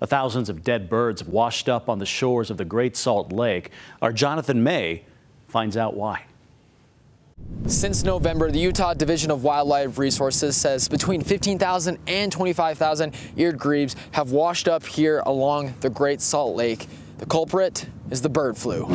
Thousands of dead birds have washed up on the shores of the Great Salt Lake. Our Jonathan May finds out why. Since November, the Utah Division of Wildlife Resources says between 15,000 and 25,000 eared grebes have washed up here along the Great Salt Lake. The culprit is the bird flu.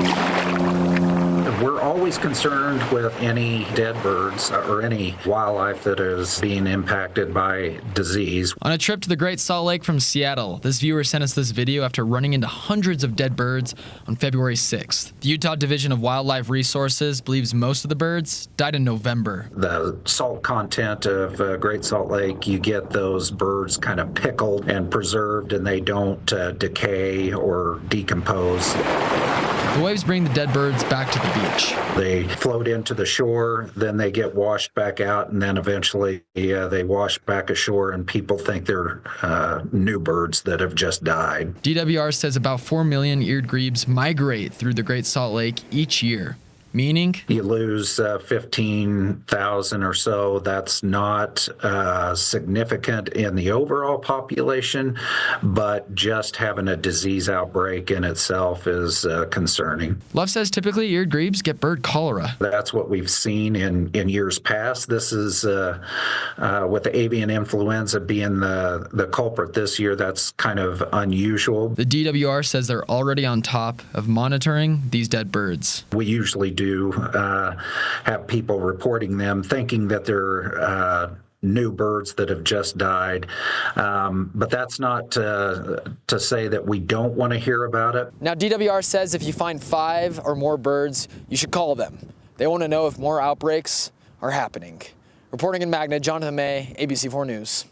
We're always concerned with any dead birds or any wildlife that is being impacted by disease. On a trip to the Great Salt Lake from Seattle, this viewer sent us this video after running into hundreds of dead birds on February 6th. The Utah Division of Wildlife Resources believes most of the birds died in November. The salt content of Great Salt Lake, you get those birds kind of pickled and preserved, and they don't decay or decompose. The waves bring the dead birds back to the beach. They float into the shore, then they get washed back out, and then eventually they wash back ashore, and people think they're new birds that have just died. DWR says about 4 million eared grebes migrate through the Great Salt Lake each year. Meaning? You lose 15,000 or so. That's not significant in the overall population, but just having a disease outbreak in itself is concerning. Love says typically eared grebes get bird cholera. That's what we've seen in years past. This is with the avian influenza being the culprit this year. That's kind of unusual. The DWR says they're already on top of monitoring these dead birds. We usually do have people reporting them thinking that they're new birds that have just died, but that's not to say that we don't want to hear about it. Now, DWR says if you find 5 or more birds, you should call them. They want to know if more outbreaks are happening. Reporting in Magna, Jonathan May, ABC4 News.